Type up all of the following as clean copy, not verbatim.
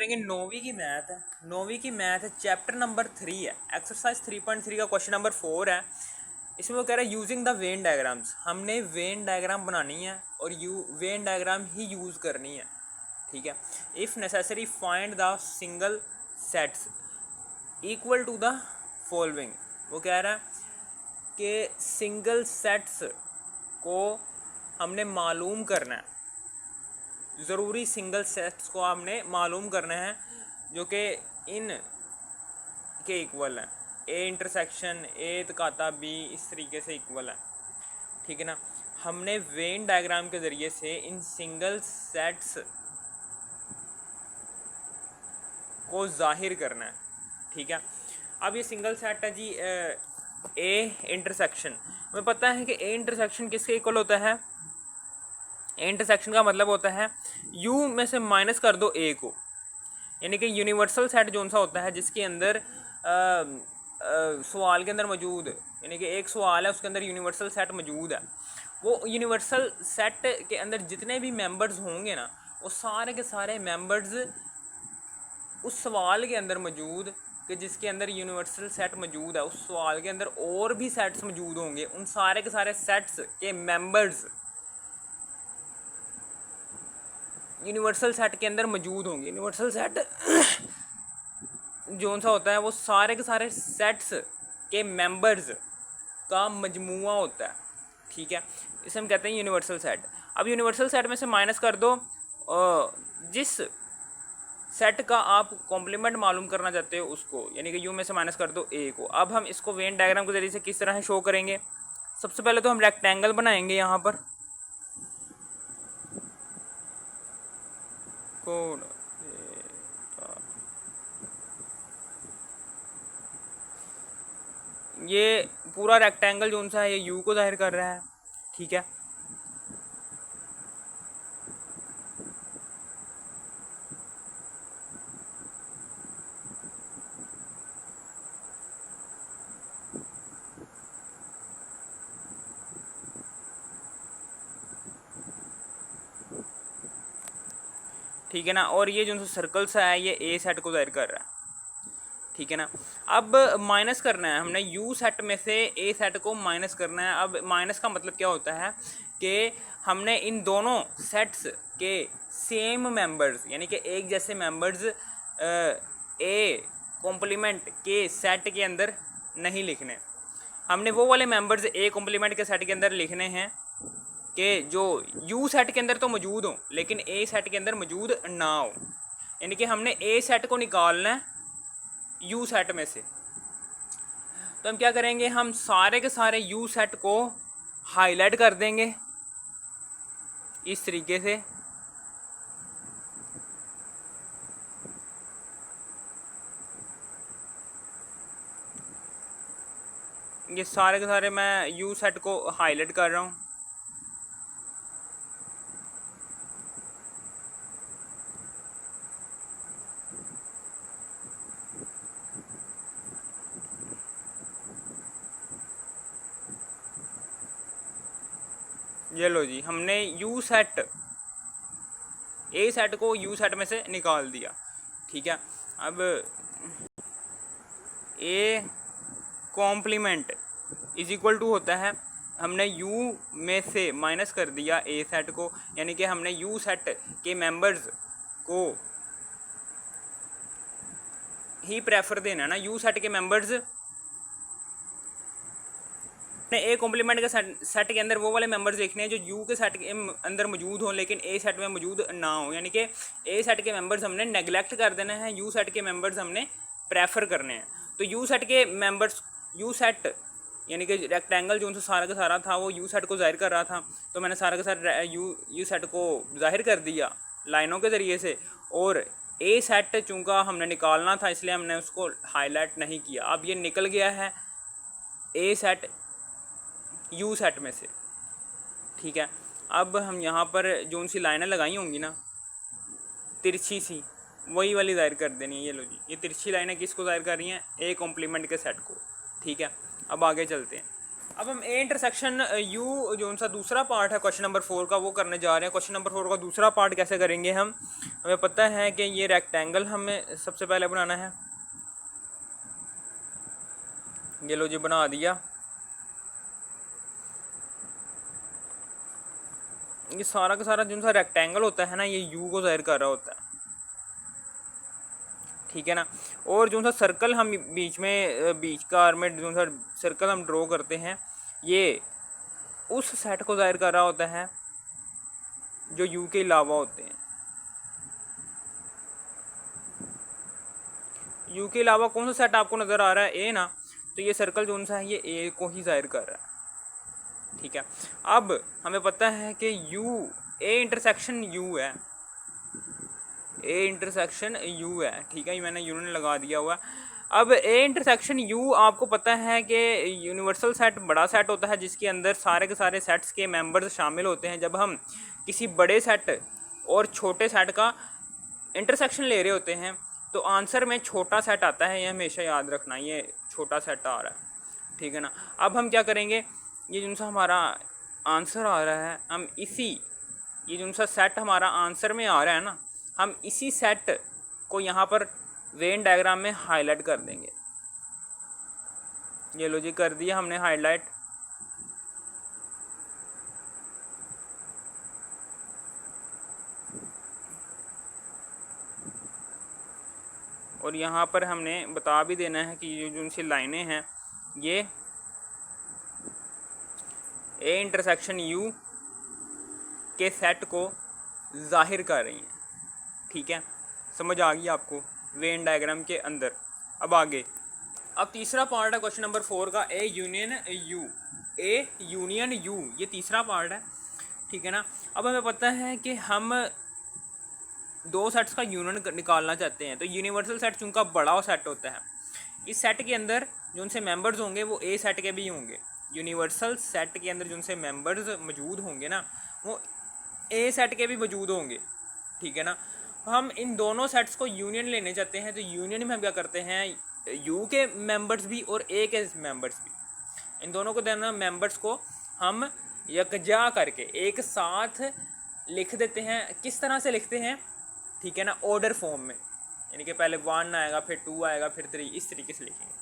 करेंगे नौवीं की मैथ है। नौवीं की मैथ है, चैप्टर नंबर 3 है, एक्सरसाइज 3.3 का क्वेश्चन नंबर 4 है। इसमें वो कह रहा है यूजिंग द वेन डायग्राम्स। हमने वेन डायग्राम बनानी है और वेन डायग्राम ही यूज़ करनी है, ठीक है। If necessary find the single sets equal to the following. वो कह रहा है कि सिंगल सेट्स को हमने मालूम करना है, ज़रूरी सिंगल सेट्स को हमने मालूम करना है जो कि इन के इक्वल है। ए इंटरसेक्शन ए तकाता बी इस तरीके से इक्वल है, ठीक है ना। हमने वेन डायग्राम के ज़रिए से इन सिंगल सेट्स को जाहिर करना है, ठीक है। अब ये सिंगल सेट है जी ए इंटरसेक्शन। हमें पता है कि ए इंटरसेक्शन किसके इक्वल होता है। ए इंटरसेक्शन का मतलब होता है यू में से माइनस कर दो ए को, यानी कि यूनिवर्सल सेट जो सा होता है जिसके अंदर सवाल के अंदर मौजूद, यानी कि एक सवाल है उसके अंदर यूनिवर्सल सेट मौजूद है। वो यूनिवर्सल सेट के अंदर जितने भी मेंबर्स होंगे ना, वो सारे के सारे मेंबर्स उस सवाल के अंदर मौजूद कि जिसके अंदर यूनिवर्सल सेट मौजूद है, उस सवाल के अंदर और भी सेट्स मौजूद होंगे, उन सारे के सारे सेट्स के मेंबर्स यूनिवर्सल सेट के अंदर मौजूद होंगे। यूनिवर्सल सेट जो सा होता है वो सारे के सारे सेट्स के मेंबर्स का मजमुआ होता है, ठीक है। इसे हम कहते हैं यूनिवर्सल सेट। अब यूनिवर्सल सेट में से माइनस कर दो जिस सेट का आप कॉम्प्लीमेंट मालूम करना चाहते हो उसको, यानी कि यू में से माइनस कर दो ए को। अब हम इसको वेन डायग्राम के जरिए से किस तरह शो करेंगे। सबसे पहले तो हम रेक्टेंगल बनाएंगे यहाँ पर, कोड ये पूरा रेक्टेंगल जो सा है ये यू को जाहिर कर रहा है, ठीक है। ठीक है ना, और ये जो सर्कल सा है ये ए सेट को जाहिर कर रहा है, ठीक है ना। अब माइनस करना है हमने यू सेट में से ए सेट को माइनस करना है। अब माइनस का मतलब क्या होता है कि हमने इन दोनों सेट्स के सेम मेंबर्स, यानी कि एक जैसे मेंबर्स ए कॉम्प्लीमेंट के सेट के अंदर नहीं लिखने। हमने वो वाले मेंबर्स ए कॉम्प्लीमेंट के सेट के अंदर लिखने हैं कि जो यू सेट के अंदर तो मौजूद हो लेकिन ए सेट के अंदर मौजूद ना हो, यानी कि हमने ए सेट को निकालना है यू सेट में से। तो हम क्या करेंगे, हम सारे के सारे यू सेट को हाईलाइट कर देंगे इस तरीके से। ये सारे के सारे मैं यू सेट को हाईलाइट कर रहा हूँ। ये लो जी, हमने यू सेट ए सेट को यू सेट में से निकाल दिया, ठीक है। अब A complement is equal to होता है, हमने यू में से माइनस कर दिया ए सेट को, यानी कि हमने यू सेट के मेंबर्स को ही प्रेफर देना ना। यू सेट के मेंबर्स ए कॉम्प्लीमेंट के सेट के अंदर वो वाले मेंबर्स देखने हैं जो यू के सेट के अंदर मौजूद हों लेकिन ए सेट में मौजूद ना हो, यानी कि ए सेट के मेंबर्स हमने नेगलेक्ट कर देना है, यू सेट के मेंबर्स हमने प्रेफर करने हैं। तो यू सेट के मेंबर्स, यू सेट यानी कि रेक्टेंगल जो उनसे सारा का सारा था वो यू सेट को जाहिर कर रहा था, तो मैंने सारा का सारा यू सेट को जाहिर कर दिया लाइनों के ज़रिए से। और ए सेट चूँकि हमने निकालना था इसलिए हमने उसको हाईलाइट नहीं किया। अब ये निकल गया है ए सेट यू सेट में से, ठीक है। अब हम यहाँ पर जो सी लाइनें लगाई होंगी ना तिरछी सी, वही वाली जाहिर कर देनी है। ये लो जी, ये तिरछी लाइनें किसको जाहिर कर रही हैं, ए कॉम्प्लीमेंट के सेट को, ठीक है। अब आगे चलते हैं। अब हम ए इंटरसेक्शन यू जो सा दूसरा पार्ट है क्वेश्चन नंबर 4 का वो करने जा रहे हैं। क्वेश्चन नंबर 4 का दूसरा पार्ट कैसे करेंगे हम, हमें पता है कि ये रेक्टेंगल हमें सबसे पहले बनाना है। ये लो जी बना दिया। ये सारा का सारा जो सा रेक्टेंगल होता है ना ये यू को ज़ाहिर कर रहा होता है, ठीक है ना। और जो सा सर्कल हम बीच का में जो सा सर्कल हम ड्रॉ करते हैं ये उस सेट को ज़ाहिर कर रहा होता है जो यू के अलावा होते हैं। यू के अलावा कौन सा सेट आपको नज़र आ रहा है, ए ना, तो ये सर्कल जो सा है ये ए को ही ज़ाहिर कर रहा है, ठीक है। अब हमें पता है कि यू ए इंटरसेक्शन यू है, ए इंटरसेक्शन यू है, ठीक है, ये मैंने यूनियन लगा दिया हुआ है। अब ए इंटरसेक्शन यू आपको पता है कि यूनिवर्सल सेट बड़ा सेट होता है जिसके अंदर सारे के सारे सेट्स के मेंबर्स शामिल होते हैं। जब हम किसी बड़े सेट और छोटे सेट का इंटरसेक्शन ले रहे होते हैं तो आंसर में छोटा सेट आता है, ये हमेशा याद रखना, ये छोटा सेट आ रहा है, ठीक है ना। अब हम क्या करेंगे, ये जो सा हमारा आंसर आ रहा है हम ये जो सा सेट हमारा आंसर में आ रहा है ना, हम इसी सेट को यहाँ पर वेन डायग्राम में हाईलाइट कर देंगे। ये लो जी कर दिया हमने हाईलाइट। और यहाँ पर हमने बता भी देना है कि ये जो उनसी लाइनें हैं ये ए इंटरसेक्शन यू के सेट को जाहिर कर रही हैं, ठीक है। समझ आ गई आपको वेन डायग्राम के अंदर। अब आगे, अब तीसरा पार्ट है क्वेश्चन नंबर 4 का, A union you, A union you, ये तीसरा पार्ट है, ठीक है ना। अब हमें पता है कि हम दो सेट्स का यूनियन निकालना चाहते हैं, तो यूनिवर्सल सेट चूँकि बड़ा सेट होता है, इस सेट के अंदर जो उनसे मेंबर्स होंगे वो ए सेट के भी होंगे। यूनिवर्सल सेट के अंदर जो उनसे मेंबर्स मौजूद होंगे ना वो ए सेट के भी मौजूद होंगे, ठीक है ना। हम इन दोनों सेट्स को यूनियन लेने चाहते हैं, तो यूनियन में हम क्या करते हैं, यू के मेंबर्स भी और ए के मेंबर्स भी, इन दोनों को देना मेंबर्स को हम यकजा करके एक साथ लिख देते हैं। किस तरह से लिखते हैं, ठीक है ना, ऑर्डर फॉर्म में, यानी कि पहले 1 आएगा फिर 2 आएगा फिर 3, इस तरीके से लिखेंगे।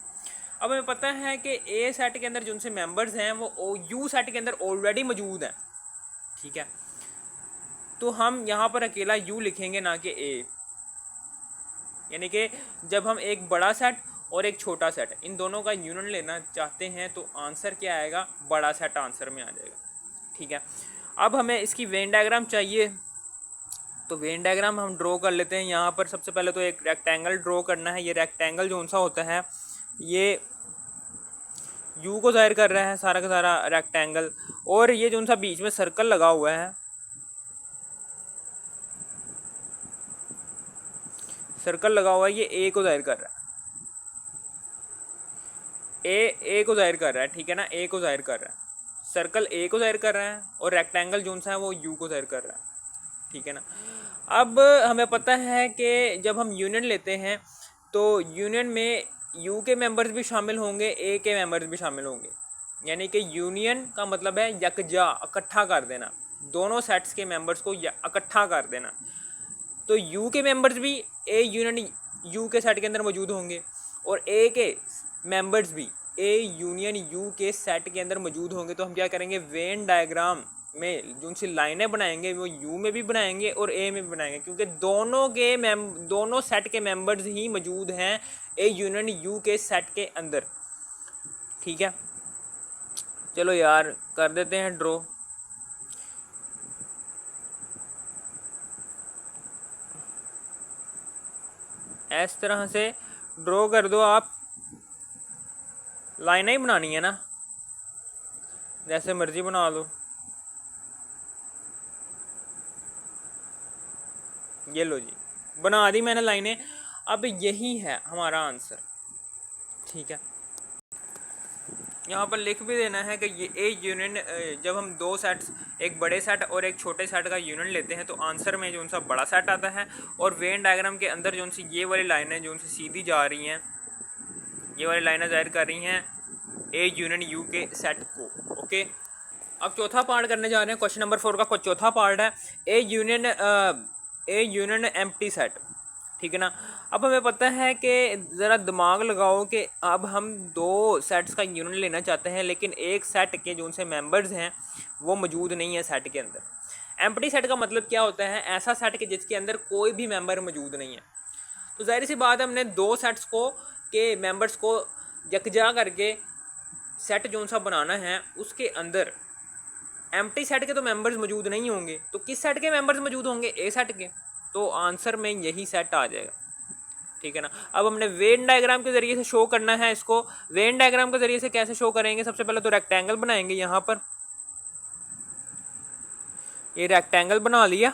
अब हमें पता है कि ए सेट के अंदर जो उनसे मेंबर्स हैं वो यू सेट के अंदर ऑलरेडी मौजूद हैं, ठीक है। तो हम यहाँ पर अकेला यू लिखेंगे ना कि ए, यानी कि जब हम एक बड़ा सेट और एक छोटा सेट इन दोनों का यूनियन लेना चाहते हैं तो आंसर क्या आएगा, बड़ा सेट आंसर में आ जाएगा, ठीक है। अब हमें इसकी वेन डायग्राम चाहिए, तो वेन डायग्राम हम ड्रॉ कर लेते हैं। यहाँ पर सबसे पहले तो एक रेक्टेंगल ड्रॉ करना है। ये रेक्टेंगल जो सा होता है ये यू को ज़ाहिर कर रहा है सारा का सारा रेक्टेंगल, और ये जो सा बीच में सर्कल लगा हुआ है, सर्कल लगा हुआ है, ये ए को ज़ाहिर कर रहा है, ए को ज़ाहिर कर रहा है, ठीक है ना, ए को ज़ाहिर कर रहा है, सर्कल ए को ज़ाहिर कर रहा है और रेक्टेंगल जो सा है वो यू को ज़ाहिर कर रहा है, ठीक है ना। अब हमें पता है कि जब हम यूनियन लेते हैं तो यूनियन में यू के मेंबर्स भी शामिल होंगे, ए के मेंबर्स भी शामिल होंगे, यानी कि यूनियन का मतलब है यकजा, इकट्ठा कर देना, दोनों सेट्स के मेंबर्स को इकट्ठा कर देना। तो यू के मेंबर्स भी ए यूनियन यू के सेट के अंदर मौजूद होंगे और ए के मेंबर्स भी ए यूनियन यू के सेट के अंदर मौजूद होंगे। तो हम क्या करेंगे, वेन डायग्राम में जो उनसी लाइनें बनाएंगे वो यू में भी बनाएंगे और ए में भी बनाएंगे, क्योंकि दोनों सेट के मेंबर्स ही मौजूद हैं ए यूनियन यू के सेट के अंदर, ठीक है। चलो यार कर देते हैं ड्रॉ। इस तरह से ड्रॉ कर दो आप, लाइनें ही बनानी है ना, जैसे मर्जी बना लो। ये लो जी बना दी मैंने लाइनें। अब यही है हमारा आंसर, ठीक है। यहाँ पर लिख भी देना है कि ये ए यूनियन, जब हम दो सेट्स एक बड़े सेट और एक छोटे सेट का यूनियन लेते हैं तो आंसर में जो उनसा बड़ा सेट आता है। और वेन डायग्राम के अंदर जो उनसी ये वाली लाइनें जो उनसे सीधी जा रही हैं, ये वाली लाइनें ज़ाहिर कर रही हैं ए यूनियन यू के सेट को। ओके, अब चौथा पार्ट करने जा रहे हैं। क्वेश्चन नंबर 4 का चौथा पार्ट है ए यूनियन एम्प्टी सेट। ठीक है ना। अब हमें पता है कि ज़रा दिमाग लगाओ कि अब हम दो सेट्स का यूनियन लेना चाहते हैं, लेकिन एक सेट के जो उनसे मेंबर्स हैं वो मौजूद नहीं है सेट के अंदर। एम्प्टी सेट का मतलब क्या होता है? ऐसा सेट के जिसके अंदर कोई भी मेंबर मौजूद नहीं है। तो जाहिर सी बात है, हमने दो सेट्स को के मेंबर्स को यकजा करके सेट जो सा बनाना है, उसके अंदर एम्प्टी सेट के तो मेंबर्स मौजूद नहीं होंगे, तो किस सेट के मेंबर्स मौजूद होंगे? ए सेट के। तो आंसर में यही सेट आ जाएगा। ठीक है ना। अब हमने वेन डायग्राम के ज़रिए से शो करना है इसको। वेन डायग्राम के ज़रिए से कैसे शो करेंगे? सबसे पहले तो रेक्टेंगल बनाएंगे। यहाँ पर ये रेक्टेंगल बना लिया।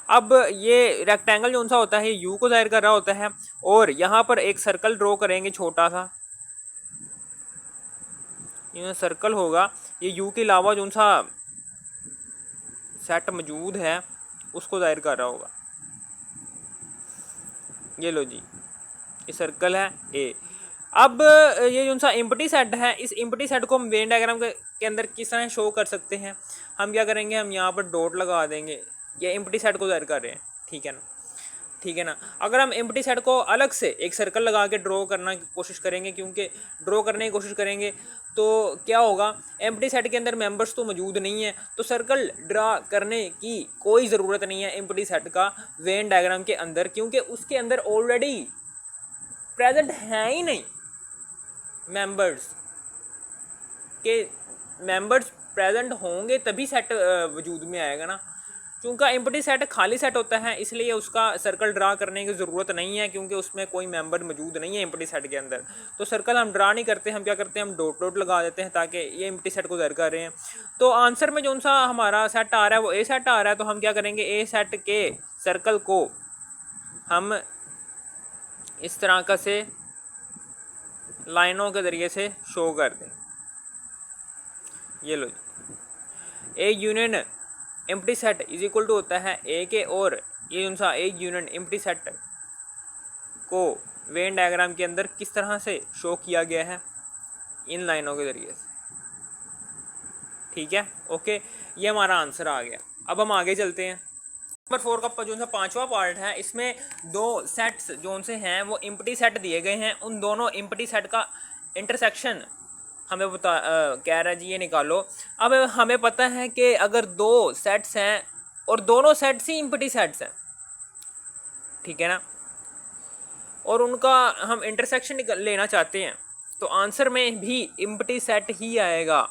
अब ये रेक्टेंगल जो सा होता है यू को जाहिर कर रहा होता है, और यहाँ पर एक सर्कल ड्रॉ करेंगे छोटा सा। ये सर्कल होगा, ये यू के अलावा जो सा सेट मौजूद है उसको जाहिर कर रहा होगा। ये लो जी, ये सर्कल है ए। अब ये जो सा एम्प्टी सेट है, इस एम्प्टी सेट को हम वेन डायग्राम के अंदर किस तरह शो कर सकते हैं? हम क्या करेंगे, हम यहाँ पर डॉट लगा देंगे। ये एम्प्टी सेट को जाहिर कर रहे हैं। ठीक है ना। ठीक है ना। अगर हम एम्प्टी सेट को अलग से एक सर्कल लगा के ड्रॉ करना की कोशिश करेंगे, क्योंकि ड्रॉ करने की कोशिश करेंगे तो क्या होगा, एम्प्टी सेट के अंदर मेंबर्स तो मौजूद नहीं है, तो सर्कल ड्रा करने की कोई ज़रूरत नहीं है एम्प्टी सेट का वेन डायग्राम के अंदर, क्योंकि उसके अंदर ऑलरेडी प्रेजेंट है ही नहीं मेंबर्स के। मेंबर्स प्रेजेंट होंगे तभी सेट वजूद में आएगा ना। चूँकि एम्प्टी सेट खाली सेट होता है, इसलिए उसका सर्कल ड्रा करने की ज़रूरत नहीं है, क्योंकि उसमें कोई मेंबर मौजूद नहीं है एम्प्टी सेट के अंदर। तो सर्कल हम ड्रा नहीं करते, हम क्या करते हैं, हम डॉट डॉट लगा देते हैं ताकि ये एम्प्टी सेट को ज़ाहिर कर रहे हैं। तो आंसर में जो सा हमारा सेट आ रहा है वो ए सेट आ रहा है, तो हम क्या करेंगे, ए सेट के सर्कल को हम इस तरह का से लाइनों के ज़रिए से शो कर दें। ये लो, A union empty set is equal to होता है ए के, और ये जो सा ए यूनियन एम्प्टी सेट को वेन डायग्राम के अंदर किस तरह से शो किया गया है, इन लाइनों के ज़रिए से। ठीक है, ओके, ये हमारा आंसर आ गया। अब हम आगे चलते हैं। नंबर 4 का जो सा पांचवा पार्ट है, इसमें दो सेट्स जो से हैं वो एम्प्टी सेट दिए गए हैं। उन दोनों एम्प्टी सेट का इंटरसेक्शन हमें कह रहा है जी ये निकालो। अब हमें पता है कि अगर दो सेट्स हैं और दोनों सेट्स ही एम्प्टी सेट्स हैं, ठीक है ना, और उनका हम इंटरसेक्शन लेना चाहते हैं, तो आंसर में भी एम्प्टी सेट ही आएगा।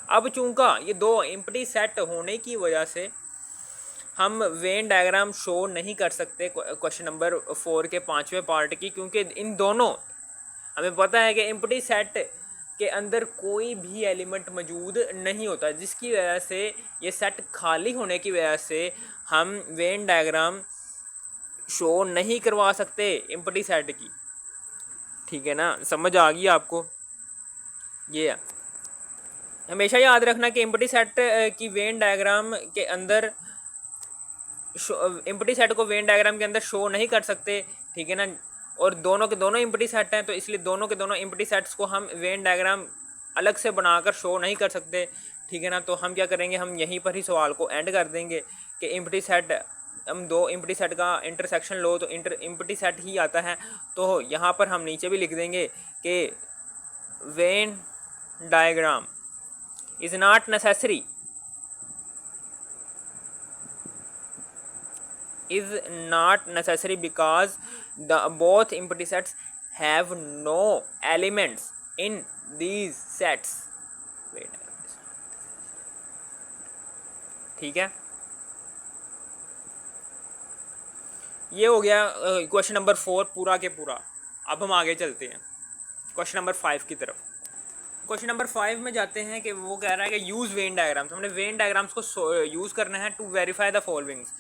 अब चूंकि ये दो एम्प्टी सेट होने की वजह से हम वेन डायग्राम शो नहीं कर सकते क्वेश्चन नंबर 4 के पांचवें पार्ट की, क्योंकि इन दोनों हमें पता है कि एम्प्टी सेट के अंदर कोई भी एलिमेंट मौजूद नहीं होता, जिसकी वजह से ये सेट खाली होने की वजह से हम वेन डायग्राम शो नहीं करवा सकते एम्प्टी सेट की। ठीक है ना, समझ आ गई आपको? ये हमेशा याद रखना कि एम्प्टी सेट की वेन डायग्राम के अंदर एम्प्टी सेट को वेन डायग्राम के अंदर शो नहीं कर सकते। ठीक है ना, और दोनों के दोनों एम्प्टी सेट हैं, तो इसलिए दोनों के दोनों एम्प्टी सेट्स को हम वेन डायग्राम अलग से बनाकर शो नहीं कर सकते। ठीक है ना, तो हम क्या करेंगे, हम यहीं पर ही सवाल को एंड कर देंगे कि एम्प्टी सेट, हम दो एम्प्टी सेट का इंटरसेक्शन लो तो एम्प्टी सेट ही आता है। तो यहाँ पर हम नीचे भी लिख देंगे कि Venn diagram is not necessary, is not necessary because the both empty sets have no elements in these sets. ठीक है, ये हो गया क्वेश्चन नंबर 4 पूरा के पूरा। अब हम आगे चलते हैं क्वेश्चन नंबर 5 की तरफ। क्वेश्चन नंबर 5 में जाते हैं कि वो कह रहा है कि यूज़ वेन डायग्राम्स। हमने वेन डायग्राम्स को यूज़ करना है टू वेरीफाई द फॉलोइंग्स,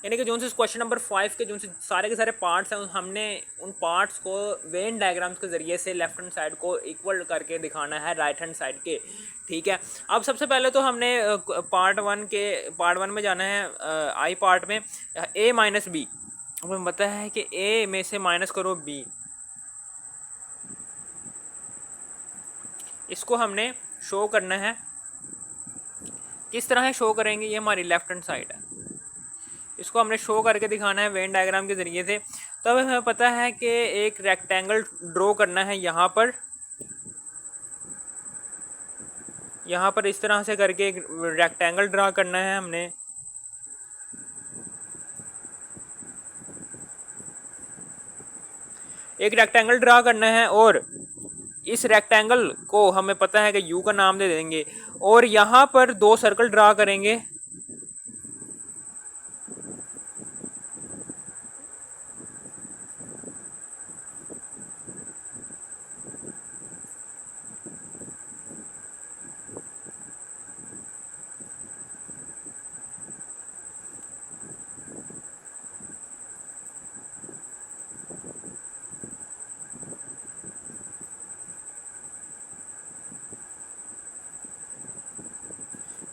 यानी कि जो से क्वेश्चन नंबर 5 के जो से सारे के सारे पार्ट्स हैं, हमने उन पार्ट्स को वेन डायग्राम्स के ज़रिए से लेफ्ट हैंड साइड को इक्वल करके दिखाना है राइट हैंड साइड के। ठीक है, अब सबसे पहले तो हमने पार्ट 1 में जाना है, आई पार्ट में ए माइनस बी। हमें पता है कि ए में से माइनस करो बी, इसको हमने शो करना है। किस तरह से शो करेंगे, ये हमारी लेफ्ट हैंड साइड है, इसको हमने शो करके दिखाना है वेन डायग्राम के ज़रिए से। तो अब हमें पता है कि एक रेक्टेंगल ड्रॉ करना है यहाँ पर इस तरह से करके एक रेक्टेंगल ड्रा करना है हमने। एक रेक्टेंगल ड्रा करना है और इस रेक्टेंगल को हमें पता है कि यू का नाम दे देंगे और यहाँ पर 2 सर्कल ड्रा करेंगे।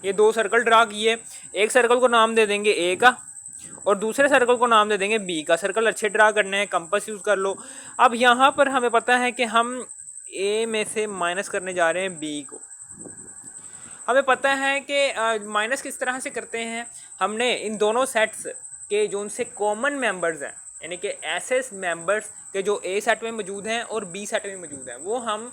ये 2 सर्कल ड्रा किए, एक सर्कल को नाम दे देंगे ए का और दूसरे सर्कल को नाम दे देंगे बी का। सर्कल अच्छे ड्रा करने हैं, कंपास यूज़ कर लो। अब यहाँ पर हमें पता है कि हम ए में से माइनस करने जा रहे हैं बी को। हमें पता है कि माइनस किस तरह से करते हैं, हमने इन दोनों सेट्स के जो उनसे कॉमन मेंबर्स हैं, यानी कि ऐसे मेंबर्स के जो ए सेट में मौजूद हैं और बी सेट में मौजूद हैं, वो हम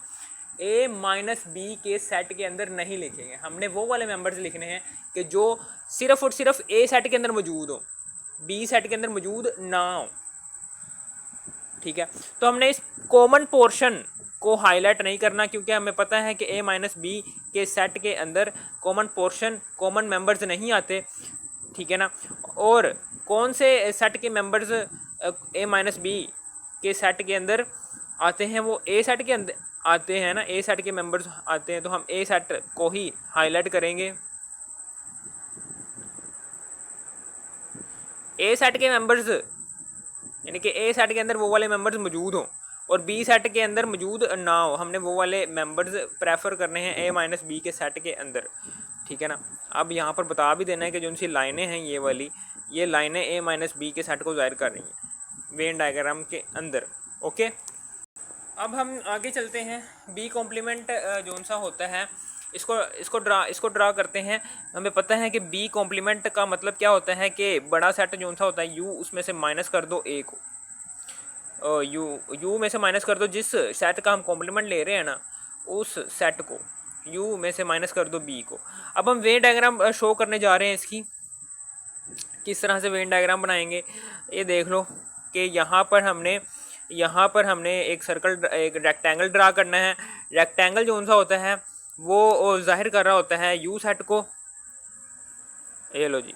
ए माइनस बी के सेट के अंदर नहीं लिखेंगे। हमने वो वाले मेंबर्स लिखने हैं कि जो सिर्फ और सिर्फ ए सेट के अंदर मौजूद हो, बी सेट के अंदर मौजूद ना हो। ठीक है, तो हमने इस कॉमन पोर्शन को हाईलाइट नहीं करना क्योंकि हमें पता है कि ए माइनस बी के सेट के अंदर कॉमन पोर्शन, कॉमन मेंबर्स नहीं आते। ठीक है ना, और कौन से सेट के मेंबर्स ए माइनस बी के सेट के अंदर आते हैं, वो ए सेट के अंदर आते हैं ना, ए सेट के मेंबर्स आते हैं, तो हम ए सेट को ही हाईलाइट करेंगे। ए सेट के मेंबर्स यानी कि ए सेट के अंदर वो वाले मेंबर्स मौजूद हों और बी सेट के अंदर मौजूद ना हो, हमने वो वाले मेंबर्स प्रेफर करने हैं ए माइनस बी के सेट के अंदर। ठीक है ना, अब यहाँ पर बता भी देना है कि जो उनसी लाइनें हैं ये वाली, ये लाइनें ए माइनस बी के सेट को ज़ाहिर कर रही हैं वेन डायग्राम के अंदर। ओके, अब हम आगे चलते हैं। बी कॉम्प्लीमेंट जो सा होता है इसको ड्रा करते हैं। हमें पता है कि बी कॉम्प्लीमेंट का मतलब क्या होता है कि बड़ा सेट जो सा होता है यू, उसमें से माइनस कर दो ए को, यू में से माइनस कर दो जिस सेट का हम कॉम्प्लीमेंट ले रहे हैं ना, उस सेट को यू में से माइनस कर दो बी को। अब हम वेन डायग्राम शो करने जा रहे हैं इसकी। किस तरह से वेन डायग्राम बनाएंगे ये देख लो कि यहाँ पर हमने एक रेक्टेंगल ड्रा करना है। रेक्टेंगल जो सा होता है वो जाहिर कर रहा होता है यू सेट को। ये लो जी,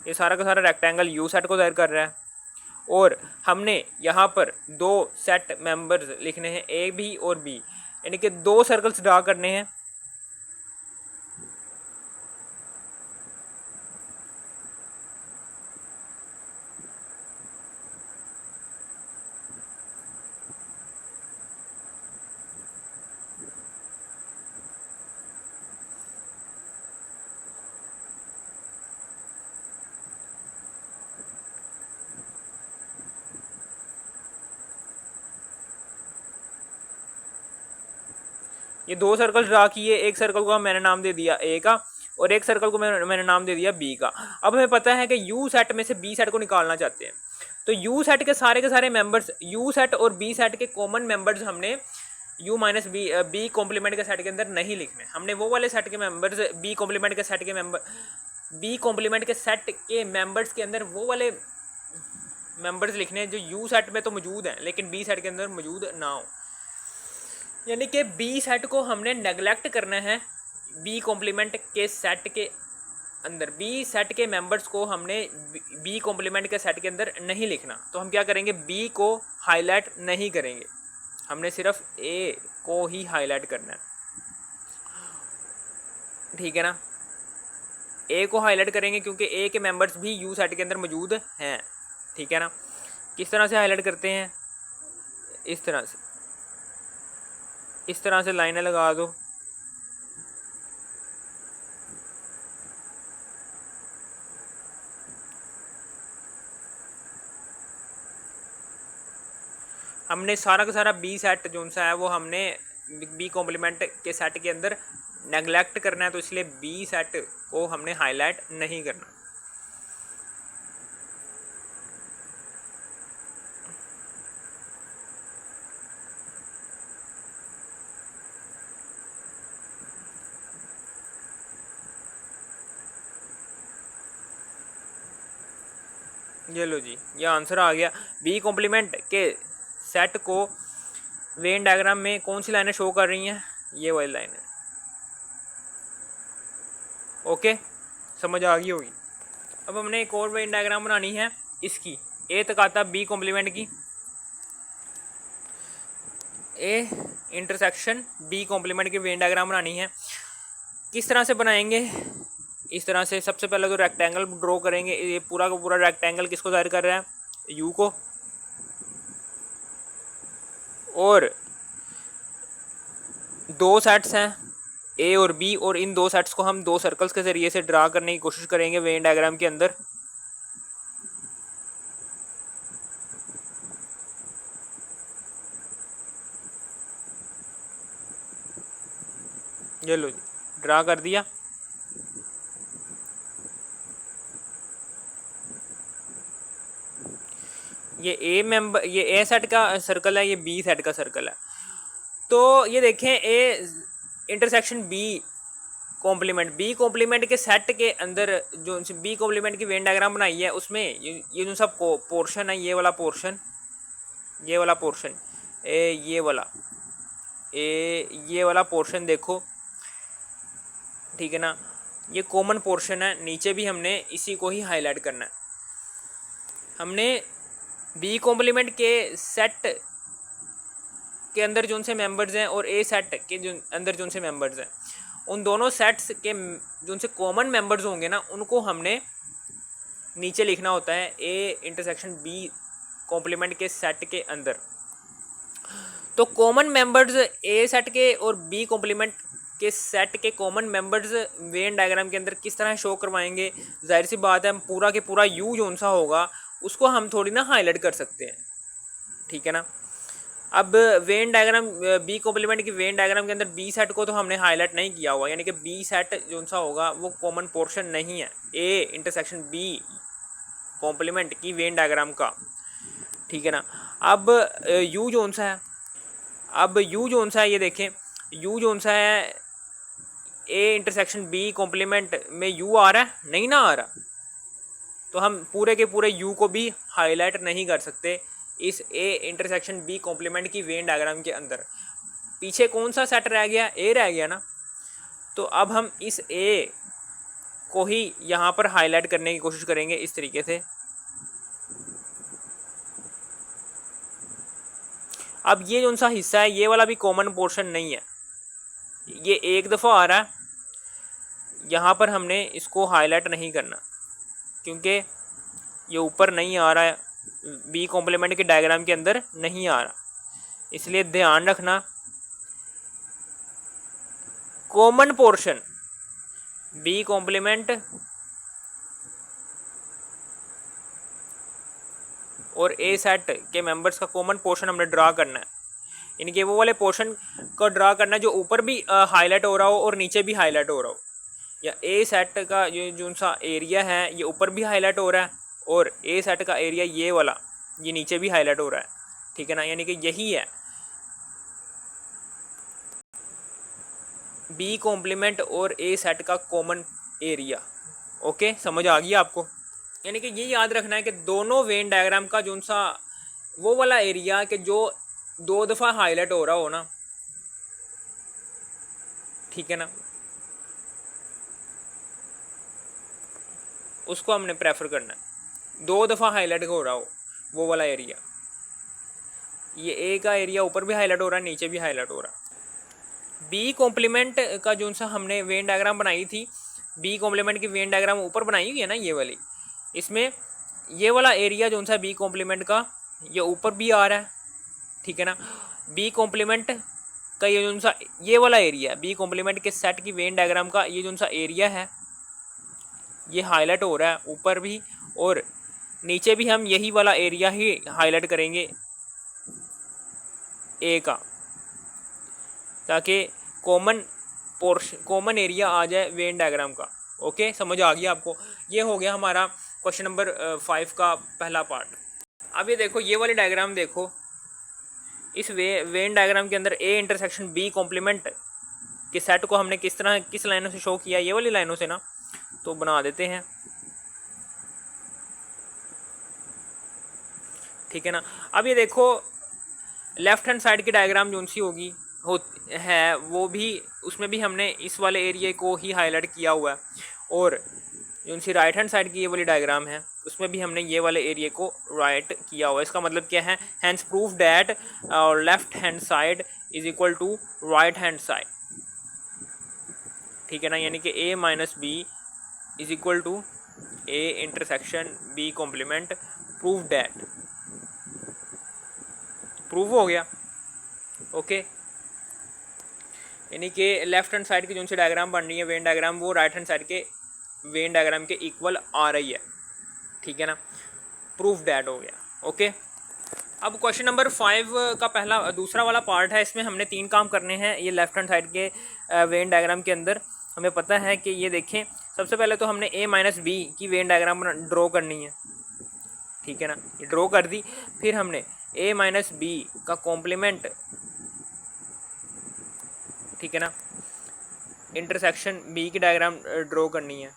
ये सारा का सारा रेक्टेंगल यू सेट को जाहिर कर रहा है और हमने यहाँ पर 2 सेट मेंबर्स लिखने हैं ए बी और बी, यानी कि 2 सर्कल्स ड्रा करने हैं। ये 2 सर्कल ड्रा किए, एक सर्कल को मैंने नाम दे दिया ए का और एक सर्कल को मैंने नाम दे दिया बी का। अब हमें पता है कि यू सेट में से बी सेट को निकालना चाहते हैं, तो यू सेट के सारे मेंबर्स, यू सेट और बी सेट के कॉमन मेंबर्स हमने यू माइनस बी कॉम्प्लीमेंट के सेट के अंदर नहीं लिखने। हमने वो वाले सेट के मेंबर्स बी कॉम्प्लीमेंट के सेट के मेंबर्स के अंदर वो वाले मेंबर्स लिखने हैं जो यू सेट में तो मौजूद हैं लेकिन बी सेट के अंदर मौजूद ना हो। यानी कि बी सेट को हमने नेगलेक्ट करना है बी कॉम्प्लीमेंट के सेट के अंदर। बी सेट के मेंबर्स को हमने बी कॉम्प्लीमेंट के सेट के अंदर नहीं लिखना, तो हम क्या करेंगे, बी को हाईलाइट नहीं करेंगे, हमने सिर्फ ए को ही हाईलाइट करना है। ठीक है ना, ए को हाईलाइट करेंगे क्योंकि ए के मेंबर्स भी यू सेट के अंदर मौजूद हैं। ठीक है ना, किस तरह से हाईलाइट करते हैं, इस तरह से लाइनें लगा दो। हमने सारा का सारा बी सेट जो सा है वो हमने बी कॉम्प्लीमेंट के सेट के अंदर नेगलेक्ट करना है, तो इसलिए बी सेट को हमने हाईलाइट नहीं करना। ये लो जी, ये आंसर आ गया। बी कॉम्प्लीमेंट के सेट को वेन डायग्राम में कौन सी लाइनें शो कर रही हैं? ये वाली लाइन है। ओके, समझ आ गई होगी। अब हमने एक और वेन डायग्राम बनानी है इसकी, ए तक आता बी कॉम्प्लीमेंट की, ए इंटरसेक्शन बी कॉम्प्लीमेंट की वेन डायग्राम बनानी है। किस तरह से बनाएंगे? इस तरह से सबसे पहले तो रेक्टेंगल ड्रॉ करेंगे। ये पूरा का पूरा रेक्टेंगल किसको जाहिर कर रहा है? यू को। और दो सेट्स हैं ए और बी, और इन दो सेट्स को हम दो सर्कल्स के जरिए से ड्रा करने की कोशिश करेंगे वेन डायग्राम के अंदर। ये लो जी, ड्रा कर दिया। ये ए सेट का सर्कल है, ये बी सेट का सर्कल है। तो ये देखें, ए इंटरसेक्शन बी कॉम्प्लीमेंट के सेट के अंदर जो बी कॉम्प्लीमेंट की वेन डायग्राम बनाई है, उसमें ये जो सब पोर्शन है, ये वाला पोर्शन ये वाला पोर्शन देखो, ठीक है ना, ये कॉमन पोर्शन है। नीचे भी हमने इसी को ही हाईलाइट करना है। हमने बी कॉम्प्लीमेंट के सेट के अंदर जो से मेंबर्स हैं और ए सेट के जो अंदर जो से मेंबर्स हैं, उन दोनों सेट्स के जो से कॉमन मेंबर्स होंगे ना, उनको हमने नीचे लिखना होता है ए इंटरसेक्शन बी कॉम्प्लीमेंट के सेट के अंदर। तो कॉमन मेंबर्स ए सेट के और बी कॉम्प्लीमेंट के सेट के कॉमन मेंबर्स वेन डायग्राम के अंदर किस तरह शो करवाएंगे? जाहिर सी बात है, पूरा के पूरा यू जो सा होगा उसको हम थोड़ी ना हाईलाइट कर सकते हैं, ठीक है ना। अब वेन डायग्राम बी कॉम्प्लीमेंट की वेन डायग्राम के अंदर बी सेट को तो हमने हाईलाइट नहीं किया हुआ, यानी कि बी सेट जो सा होगा वो कॉमन पोर्शन नहीं है ए इंटरसेक्शन बी कॉम्प्लीमेंट की वेन डायग्राम का, ठीक है ना। अब यू जोन सा है, ये देखें, यू जोन सा है, ए इंटरसेक्शन बी कॉम्प्लीमेंट में यू आ रहा है? नहीं ना आ रहा, तो हम पूरे के पूरे यू को भी हाईलाइट नहीं कर सकते इस ए इंटरसेक्शन बी कॉम्प्लीमेंट की वेन डायग्राम के अंदर। पीछे कौन सा सेट रह गया? ए रह गया ना। तो अब हम इस ए को ही यहाँ पर हाईलाइट करने की कोशिश करेंगे इस तरीके से। अब ये जो सा हिस्सा है, ये वाला भी कॉमन पोर्शन नहीं है, ये एक दफ़ा आ रहा है, यहाँ पर हमने इसको हाईलाइट नहीं करना क्योंकि ये ऊपर नहीं आ रहा है, बी कॉम्प्लीमेंट के डायग्राम के अंदर नहीं आ रहा, इसलिए ध्यान रखना कॉमन पोर्शन बी कॉम्प्लीमेंट और ए सेट के मेंबर्स का कॉमन पोर्शन हमने ड्रा करना है, यानी कि वो वाले पोर्शन को ड्रा करना है जो ऊपर भी हाईलाइट हो रहा हो और नीचे भी हाईलाइट हो रहा हो। या ए सेट का ये जो सा एरिया है ये ऊपर भी हाईलाइट हो रहा है और ए सेट का एरिया ये वाला ये नीचे भी हाईलाइट हो रहा है, ठीक है ना। यानी कि यही है बी कॉम्प्लीमेंट और ए सेट का कॉमन एरिया। ओके, समझ आ गई आपको? यानी कि ये याद रखना है कि दोनों वेन डायग्राम का जो सा वो वाला एरिया कि जो दो दफ़ा हाईलाइट हो रहा हो ना, ठीक है ना, उसको हमने प्रेफर करना है। दो दफ़ा हाईलाइट हो रहा हो वो वाला एरिया, ये ए का एरिया ऊपर भी हाईलाइट हो रहा है, नीचे भी हाईलाइट हो रहा है। बी कॉम्प्लीमेंट का जो सा हमने वेन डायग्राम बनाई थी, बी कॉम्प्लीमेंट की वेन डायग्राम ऊपर बनाई हुई है ना ये वाली, इसमें ये वाला एरिया जो सा बी कॉम्प्लीमेंट का ये ऊपर भी आ रहा है, ठीक है ना। बी कॉम्प्लीमेंट का ये जो सा ये वाला एरिया बी कॉम्प्लीमेंट के सेट की वेन डायग्राम का ये जो सा एरिया है ये हाईलाइट हो रहा है ऊपर भी और नीचे भी। हम यही वाला एरिया ही हाईलाइट करेंगे ए का, ताकि कॉमन एरिया आ जाए वेन डायग्राम का। ओके, समझ आ गया आपको। ये हो गया हमारा क्वेश्चन नंबर 5 का पहला पार्ट। अब ये देखो, ये वाली डायग्राम देखो, इस वेन डायग्राम के अंदर ए इंटरसेक्शन बी कॉम्प्लीमेंट के सेट को हमने किस तरह किस लाइनों से शो किया, ये वाली लाइनों से ना, तो बना देते हैं, ठीक है ना। अब ये देखो, लेफ्ट हैंड साइड की डायग्राम जो सी होगी है वो भी, उसमें भी हमने इस वाले एरिया को ही हाईलाइट किया हुआ है, और जो सी राइट हैंड साइड की ये वाली डायग्राम है उसमें भी हमने ये वाले एरिया को राइट किया हुआ है। इसका मतलब क्या है, hence proof that left hand side is equal to right hand side, ठीक है ना। यानी कि A minus B is equal to A intersection B complement, proof that, proof हो गया। ओके, यानी कि लेफ्ट हैंड साइड की जो सी डायग्राम बन रही है वेन डायग्राम, वो राइट हैंड साइड के वेन डायग्राम के इक्वल आ रही है, ठीक है ना। प्रूफ डैट हो गया। ओके, अब क्वेश्चन नंबर 5 का दूसरा वाला पार्ट है। इसमें हमने 3 काम करने हैं। ये लेफ्ट हैंड साइड के वेन डायग्राम के अंदर हमें पता है कि ये देखें, सबसे पहले तो हमने ए माइनस बी की वेन डायग्राम ड्रॉ करनी है, ठीक है ना। ये ड्रॉ कर दी, फिर हमने ए माइनस बी का कॉम्प्लीमेंट, ठीक है ना, इंटरसेक्शन बी की डायग्राम ड्रॉ करनी है,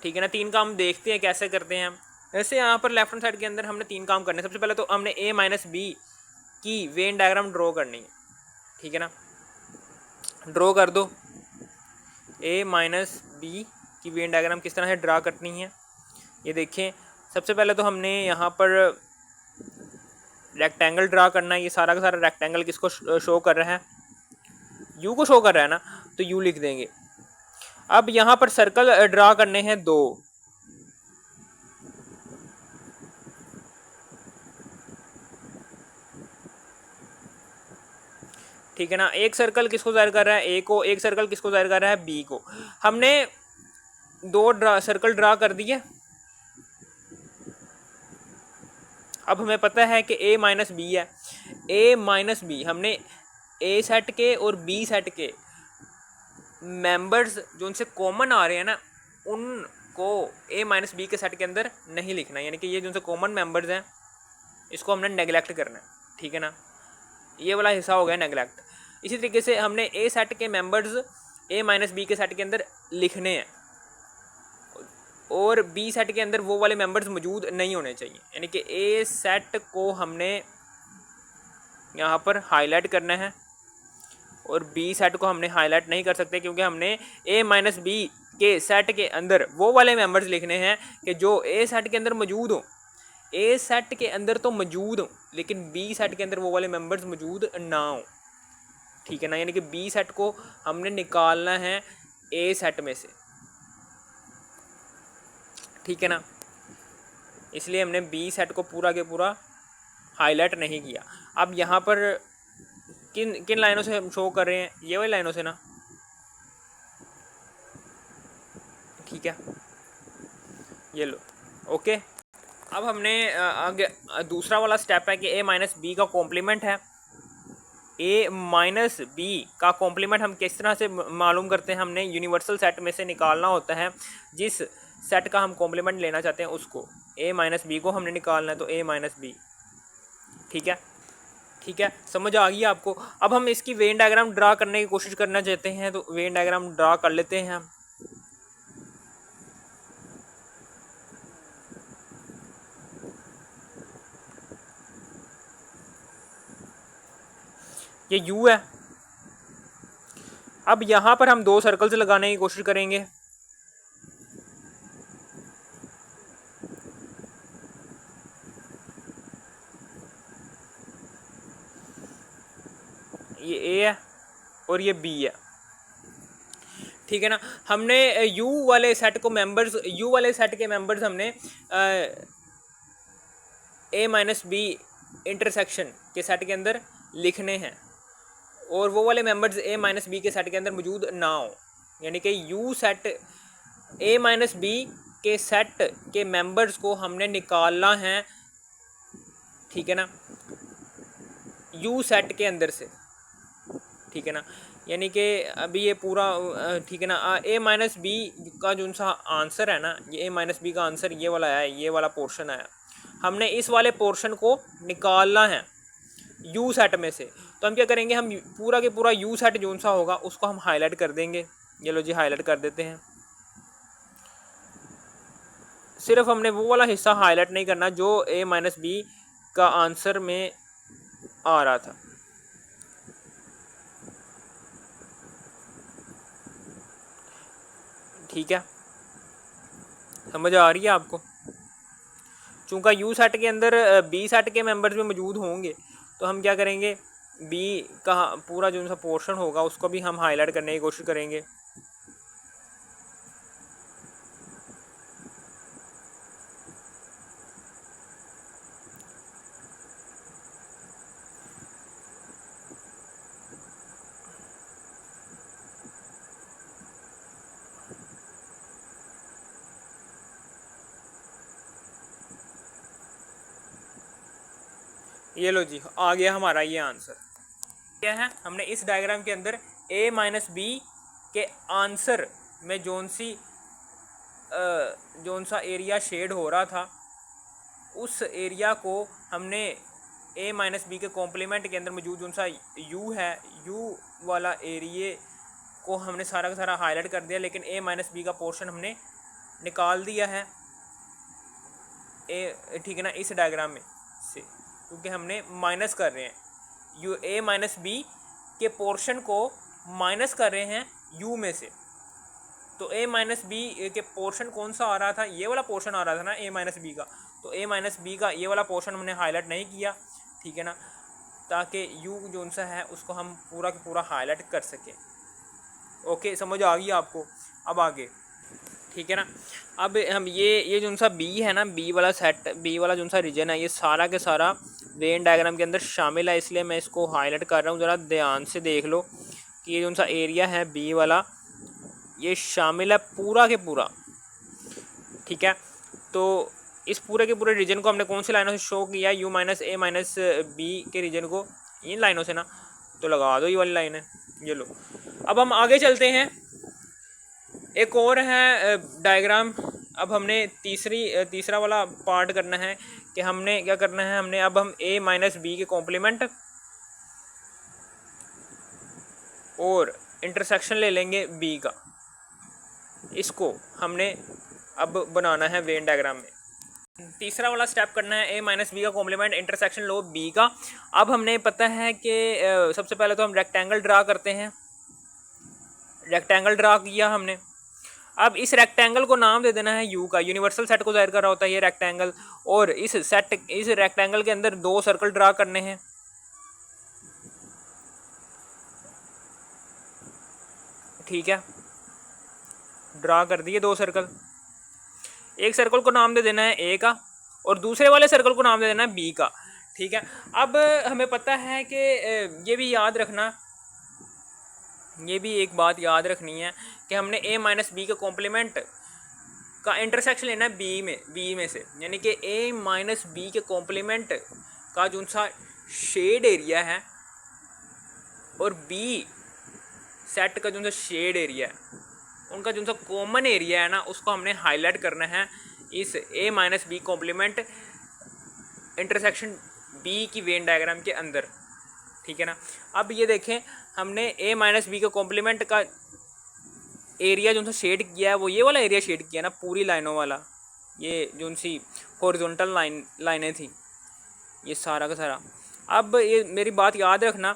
ठीक है ना। 3 काम देखते हैं कैसे करते हैं हम। वैसे यहाँ पर लेफ्ट हैंड साइड के अंदर हमने 3 काम करने हैं। सबसे पहले तो हमने ए माइनस बी की वेन डायग्राम ड्रॉ करनी है, ठीक है ना। ड्रॉ कर दो, ए माइनस बी की वेन डायग्राम किस तरह से ड्रा करनी है, ये देखें। सबसे पहले तो हमने यहाँ पर रेक्टेंगल ड्रा करना है। ये सारा का सारा रेक्टेंगल किसको शो कर रहा है, यू को शो कर रहा है ना, तो यू लिख देंगे। अब यहाँ पर सर्कल ड्रा करने हैं 2, ठीक है ना। एक सर्कल किसको जाहिर कर रहा है, ए को, एक सर्कल किसको जाहिर कर रहा है, बी को। हमने 2 सर्कल ड्रा कर दिए। अब हमें पता है कि ए माइनस बी है। ए माइनस बी हमने ए सेट के और बी सेट के मेंबर्स जो उनसे कॉमन आ रहे हैं ना, उनको ए माइनस बी के सेट के अंदर नहीं लिखना, यानी कि ये जो उनसे कॉमन मेंबर्स हैं इसको हमने नेगलेक्ट करना है, ठीक है ना। ये वाला हिस्सा हो गया नेगलेक्ट। इसी तरीके से हमने ए सेट के मेंबर्स ए माइनस बी के सेट के अंदर लिखने हैं, और बी सेट के अंदर वो वाले मेंबर्स मौजूद नहीं होने चाहिए, यानी कि ए सेट को हमने यहाँ पर हाईलाइट करना है, और बी सेट को हमने हाईलाइट नहीं कर सकते क्योंकि हमने ए माइनस बी के सेट के अंदर वो वाले मेंबर्स लिखने हैं कि जो ए सेट के अंदर मौजूद हो। ए सेट के अंदर तो मौजूद हो, लेकिन बी सेट के अंदर वो वाले मेंबर्स मौजूद ना हो, ठीक है ना। यानी कि बी सेट को हमने निकालना है ए सेट में से, ठीक है ना। इसलिए हमने बी सेट को पूरा के पूरा हाईलाइट नहीं किया। अब यहाँ पर किन किन लाइनों से हम शो कर रहे हैं, ये वाली लाइनों से ना, ठीक है, ये लो। ओके, अब हमने आगे दूसरा वाला स्टेप है कि ए माइनस बी का कॉम्प्लीमेंट है। ए माइनस बी का कॉम्प्लीमेंट हम किस तरह से मालूम करते हैं, हमने यूनिवर्सल सेट में से निकालना होता है। जिस सेट का हम कॉम्प्लीमेंट लेना चाहते हैं उसको, ए माइनस बी को हमने निकालना है, तो ए माइनस बी, ठीक है, ठीक है, समझ आ गई आपको। अब हम इसकी वेन डायग्राम ड्रा करने की कोशिश करना चाहते हैं, तो वेन डायग्राम ड्रा कर लेते हैं हम। ये यू है। अब यहाँ पर हम 2 सर्कल्स लगाने की कोशिश करेंगे। ये ए है और ये बी है, ठीक है ना। हमने यू वाले सेट को मेंबर्स, यू वाले सेट के मेंबर्स हमने ए माइनस बी इंटरसेक्शन के सेट के अंदर लिखने हैं, और वो वाले मेंबर्स ए माइनस बी के सेट के अंदर मौजूद ना हो, यानी कि U set A minus B के सेट के मेंबर्स को हमने निकालना है, ठीक है ना, यू सेट के अंदर से। ठीक है ना। यानी कि अभी ये पूरा ठीक है ना, ए माइनस बी का जो सा आंसर है ना, ये ए माइनस बी का आंसर ये वाला है, ये वाला पोर्शन है। हमने इस वाले पोर्शन को निकालना है यू सेट में से। तो हम क्या करेंगे, हम पूरा के पूरा यू सेट जो सा होगा उसको हम हाईलाइट कर देंगे। ये लो जी, हाईलाइट कर देते हैं। सिर्फ हमने वो वाला हिस्सा हाईलाइट नहीं करना जो ए माइनस बी का आंसर में आ रहा था। ठीक है, समझ आ रही है आपको। चूँकि यू सेट के अंदर बी सेट के मेंबर्स भी मौजूद होंगे, तो हम क्या करेंगे, बी का पूरा जो सा पोर्शन होगा उसको भी हम हाईलाइट करने की कोशिश करेंगे। ये लो जी, आ गया हमारा ये आंसर। क्या है, हमने इस डायग्राम के अंदर ए माइनस बी के आंसर में जोन सा एरिया शेड हो रहा था, उस एरिया को हमने ए माइनस बी के कॉम्प्लीमेंट के अंदर मौजूद जोन सा यू है, यू वाला एरिए को हमने सारा का सारा हाईलाइट कर दिया। लेकिन ए माइनस बी का पोर्शन हमने निकाल दिया है ए, ठीक है ना, इस डायग्राम में से, क्योंकि हमने माइनस कर रहे हैं यू, ए माइनस बी के पोर्शन को माइनस कर रहे हैं यू में से। तो ए माइनस बी के पोर्शन कौन सा आ रहा था, ये वाला पोर्शन आ रहा था ना ए माइनस बी का। तो ए माइनस बी का ये वाला पोर्शन हमने हाईलाइट नहीं किया, ठीक है ना, ताकि यू जो सा है उसको हम पूरा का पूरा हाईलाइट कर सकें। ओके, समझ आ गई आपको। अब आगे, ठीक है ना। अब हम ये जो सा बी है ना, बी वाला सेट, बी वाला जो सा रीजन है, ये सारा के सारा वेन डायग्राम के अंदर शामिल है, इसलिए मैं इसको हाईलाइट कर रहा हूँ। ज़रा ध्यान से देख लो कि ये जो सा एरिया है बी वाला, ये शामिल है पूरा के पूरा, ठीक है। तो इस पूरे के पूरे रीजन को हमने कौन सी लाइनों से शो किया, U minus A minus B के रीजन को इन लाइनों से ना, तो लगा दो ये वाली लाइन है, ये लो। अब हम आगे चलते हैं, एक और है डायग्राम। अब हमने तीसरा वाला पार्ट करना है कि हमने क्या करना है, हमने अब हम ए माइनस बी के कॉम्प्लीमेंट और इंटरसेक्शन ले लेंगे बी का, इसको हमने अब बनाना है वेन डायग्राम में। तीसरा वाला स्टेप करना है ए माइनस बी का कॉम्प्लीमेंट इंटरसेक्शन लो बी का। अब हमने पता है कि सबसे पहले तो हम रेक्टेंगल ड्रा करते हैं। रेक्टेंगल ड्रा किया हमने, अब इस रेक्टेंगल को नाम दे देना है यू का। यूनिवर्सल सेट को जाहिर कर रहा होता है ये रेक्टेंगल, और इस रेक्टेंगल के अंदर दो सर्कल ड्रा करने हैं, ठीक है। ड्रा कर दिए दो सर्कल। एक सर्कल को नाम दे देना है ए का और दूसरे वाले सर्कल को नाम दे देना है बी का, ठीक है। अब हमें पता है कि ये भी याद रखना, ये भी एक बात याद रखनी है कि हमने ए माइनस बी के कॉम्प्लीमेंट का इंटरसेक्शन लेना है बी में से, यानी कि ए माइनस बी के कॉम्प्लीमेंट का जो सा शेड एरिया है और बी सेट का जो सा शेड एरिया है, उनका जो सा कॉमन एरिया है ना, उसको हमने हाईलाइट करना है इस A minus B complement intersection B की वेन डायग्राम के अंदर, ठीक है ना। अब ये देखें, हमने ए माइनस बी के कॉम्प्लीमेंट का एरिया जो सा शेड किया है, वो ये वाला एरिया शेड किया ना, पूरी लाइनों वाला, ये जो सी हॉरिजॉन्टल लाइनें थी, ये सारा का सारा। अब ये मेरी बात याद रखना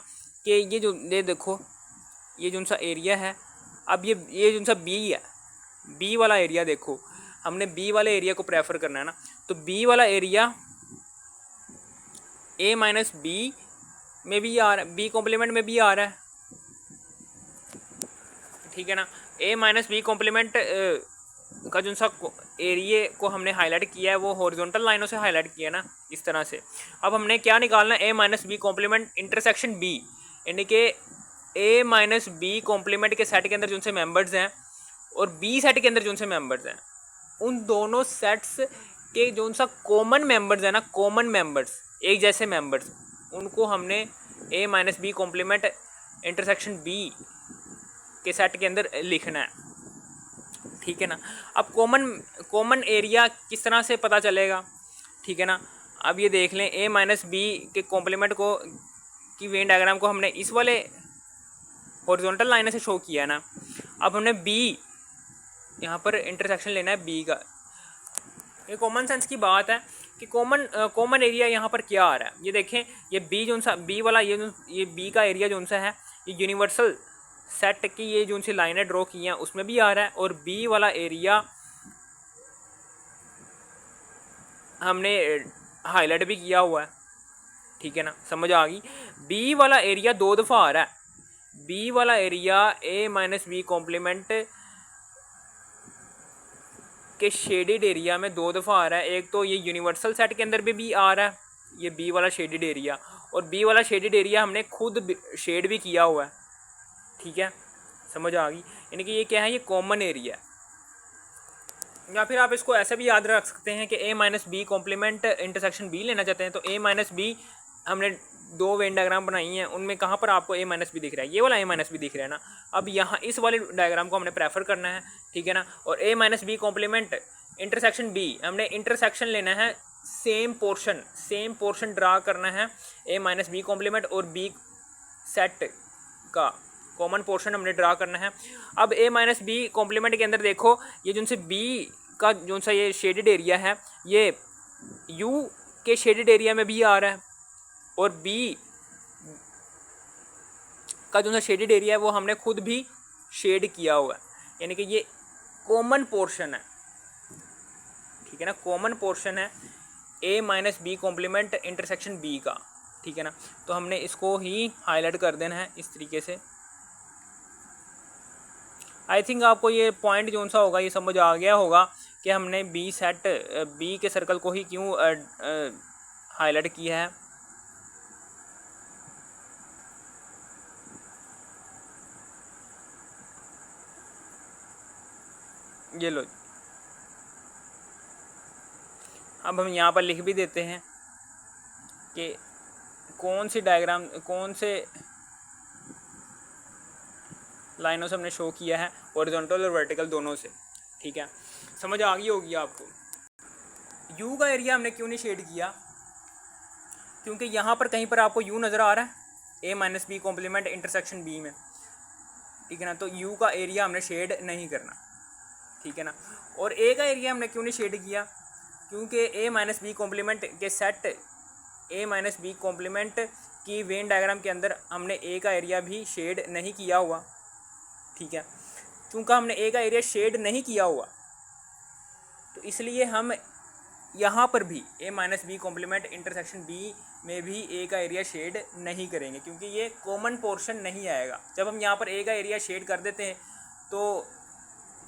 कि ये देखो, ये जो सा एरिया है, अब ये जो सा बी है, बी वाला एरिया देखो, हमने बी वाले एरिया को प्रेफर करना है ना। तो बी वाला एरिया ए माइनस बी में भी आ रहा है, बी कॉम्प्लीमेंट में भी आ रहा है, ठीक है ना। ए माइनस बी कॉम्प्लीमेंट का जो सा एरिया को हमने हाईलाइट किया है वो हॉरिजॉन्टल लाइनों से हाईलाइट किया ना, इस तरह से। अब हमने क्या निकालना है, A minus B complement intersection B, यानी कि ए माइनस बी कॉम्प्लीमेंट के सेट के अंदर जो से मेंबर्स हैं और बी सेट के अंदर जो से मेंबर्स हैं, उन दोनों सेट्स के जो सा कॉमन मेंबर्स हैं ना, कॉमन मेंबर्स, एक जैसे मेंबर्स, उनको हमने A minus B complement intersection B के सेट के अंदर लिखना है, ठीक है ना। अब कॉमन एरिया किस तरह से पता चलेगा, ठीक है ना। अब ये देख लें, ए माइनस बी के कॉम्प्लीमेंट को की वेन डायग्राम को हमने इस वाले हॉरिजॉन्टल लाइन से शो किया ना। अब हमने बी यहाँ पर इंटरसेक्शन लेना है बी का। ये कॉमन सेंस की बात है कि कॉमन एरिया यहाँ पर क्या आ रहा है। ये देखें, ये बी जो सा बी वाला ये बी का एरिया जो सा है, ये यूनिवर्सल सेट की ये जो सी लाइनें ड्रॉ की हैं उसमें भी आ रहा है, और बी वाला एरिया हमने हाईलाइट भी किया हुआ है, ठीक है ना। समझ आ गई। बी वाला एरिया 2 दफ़ा आ रहा है। बी वाला area A minus B complement के शेडेड एरिया में 2 दफ़ा आ रहा है। एक तो ये यूनिवर्सल सेट के अंदर भी आ रहा है ये बी वाला शेडेड एरिया, और बी वाला शेडेड एरिया हमने खुद शेड भी किया हुआ है, ठीक है। समझ आ गई। यानी कि ये क्या है, ये कॉमन एरिया है। या फिर आप इसको ऐसे भी याद रख सकते हैं कि A minus B complement intersection B लेना चाहते हैं तो ए माइनस बी हमने 2 वेन डायग्राम बनाई हैं, उनमें कहाँ पर आपको ए माइनस बी दिख रहा है, ये वाला ए माइनस बी दिख रहा है ना। अब यहाँ इस वाले डायग्राम को हमने प्रेफर करना है, ठीक है ना। और A minus B complement intersection B, हमने इंटरसेक्शन लेना है, सेम पोर्शन ड्रा करना है ए माइनस बी कॉम्प्लीमेंट और बी सेट का कॉमन पोर्शन हमने ड्रा करना है। अब ए माइनस बी कॉम्प्लीमेंट के अंदर देखो, ये जो से बी का जो सा ये शेडेड एरिया है, ये यू के शेडेड एरिया में भी आ रहा है, और बी का जो सा शेडेड एरिया है वो हमने खुद भी शेड किया हुआ है। यानी कि ये कॉमन पोर्शन है, ठीक है ना। कॉमन पोर्शन है A minus B complement intersection B का, ठीक है ना। तो हमने इसको ही हाईलाइट कर देना है इस तरीके से। आई थिंक आपको ये पॉइंट जो सा होगा ये समझ आ गया होगा कि हमने बी के सर्कल को ही क्यों हाईलाइट किया है। ये लो, अब हम यहाँ पर लिख भी देते हैं कि कौन से लाइनों से हमने शो किया है, हॉरिजॉन्टल और वर्टिकल दोनों से, ठीक है। समझ आ गई होगी आपको। यू का एरिया हमने क्यों नहीं शेड किया, क्योंकि यहाँ पर कहीं पर आपको यू नज़र आ रहा है A minus B complement intersection B में, ठीक है ना। तो यू का एरिया हमने शेड नहीं करना, ठीक है ना। और ए का एरिया हमने क्यों नहीं शेड किया, क्योंकि ए माइनस बी कॉम्प्लीमेंट के set A minus B complement की वेन डायग्राम के अंदर हमने ए का एरिया भी शेड नहीं किया हुआ, ठीक है। चूँकि हमने ए का एरिया शेड नहीं किया हुआ तो इसलिए हम यहाँ पर भी A minus B complement intersection B में भी ए का एरिया शेड नहीं करेंगे, क्योंकि ये कॉमन पोर्शन नहीं आएगा। जब हम यहाँ पर ए का एरिया शेड कर देते हैं तो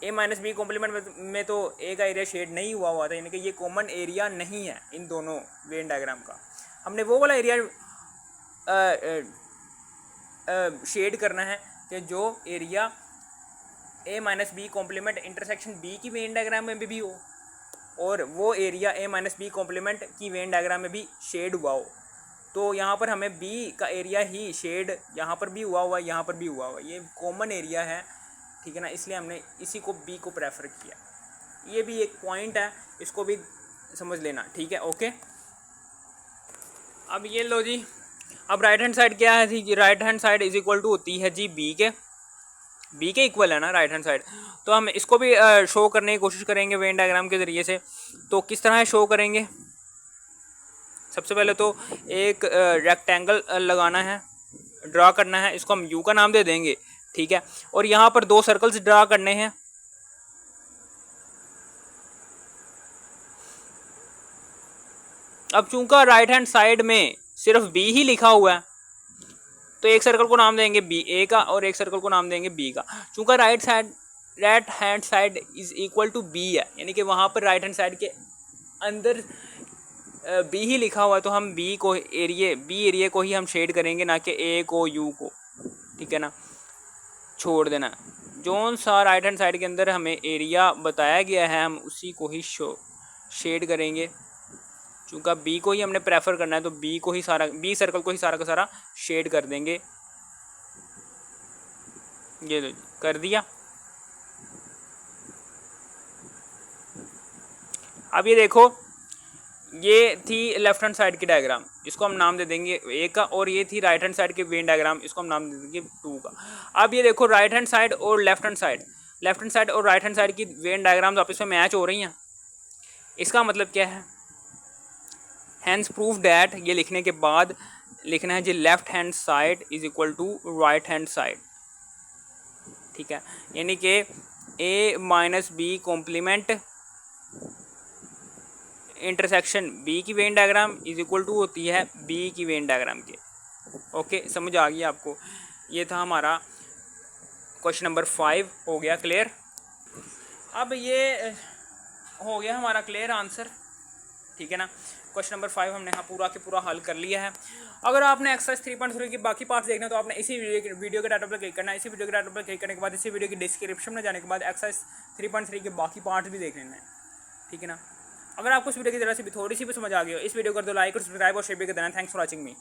ए माइनस बी कॉम्प्लीमेंट में तो ए का एरिया शेड नहीं हुआ था, यानी कि ये कॉमन एरिया नहीं है इन दोनों वेन डायग्राम का। हमने वो वाला एरिया शेड करना है कि जो area A minus B complement intersection B की वेन डायग्राम में भी हो, और वो area A minus B complement की वेन डायग्राम में भी शेड हुआ हो। तो यहाँ पर हमें बी का एरिया ही शेड यहाँ पर भी हुआ, यहाँ पर भी हुआ, ये कॉमन एरिया है, ठीक है ना। इसलिए हमने इसी को बी को प्रेफर किया। ये भी एक पॉइंट है, इसको भी समझ लेना, ठीक है। ओके, अब ये लो जी, अब राइट हैंड साइड क्या है जी, right hand side is equal to होती है जी बी के इक्वल है ना राइट हैंड साइड। तो हम इसको भी शो करने की कोशिश करेंगे वेन डायग्राम के ज़रिए से। तो किस तरह शो करेंगे, सबसे पहले तो एक रेक्टेंगल लगाना है, ड्रा करना है, इसको हम यू का नाम दे देंगे, ठीक है। और यहाँ पर 2 सर्कल्स ड्रा करने हैं। अब चूंकि राइट हैंड साइड में सिर्फ बी ही लिखा हुआ है तो एक सर्कल को नाम देंगे बी ए का और एक सर्कल को नाम देंगे बी का। चूंकि right hand side is equal to B है, यानी कि वहाँ पर राइट हैंड साइड के अंदर बी ही लिखा हुआ है, तो हम बी एरिया को ही हम शेड करेंगे, ना कि ए को यू को, ठीक है ना। छोड़ देना, जोन सा राइट हैंड साइड के अंदर हमें एरिया बताया गया है हम उसी को ही शेड करेंगे। चूँकि बी को ही हमने प्रेफर करना है तो बी सर्कल को ही सारा का सारा शेड कर देंगे। ये लो कर दिया। अब ये देखो, ये थी लेफ्ट हैंड साइड की डायग्राम, इसको हम नाम दे देंगे ए का, और ये थी राइट हैंड साइड की वेन डायग्राम, इसको हम नाम दे देंगे 2 का। अब ये देखो राइट हैंड साइड और लेफ्ट हैंड साइड और राइट हैंड साइड की वेन डायग्राम्स आपस में मैच हो रही हैं। इसका मतलब क्या है, हैंस प्रूफ डैट, ये लिखने के बाद लिखना है जी left hand side is equal to right hand side, ठीक है। यानी कि A minus B complement intersection B की Venn diagram is equal to होती है बी की वेन डायग्राम के। ओके, समझ आ गई आपको। ये था हमारा क्वेश्चन नंबर 5, हो गया क्लियर। अब ये हो गया हमारा क्लियर आंसर, ठीक है ना। क्वेश्चन नंबर 5 हमने हाँ पूरा के पूरा हल कर लिया है। अगर आपने एक्सरसाइज 3.3 की बाकी पार्ट्स देखना है तो आपने इसी वीडियो के टाइटल पर क्लिक करना है। इसी वीडियो के टाइटल पर क्लिक करने के बाद इसी वीडियो की डिस्क्रिप्शन में जाने के बाद एक्सरसाइज 3.3 के बाकी पार्ट्स भी देख लेना है, ठीक है ना। अगर आपको इस वीडियो की जरा से भी थोड़ी सी भी समझ आ गई हो, इस वीडियो कर दो लाइक और सब्सक्राइब और शेयर भी कर देना। Thanks for watching me.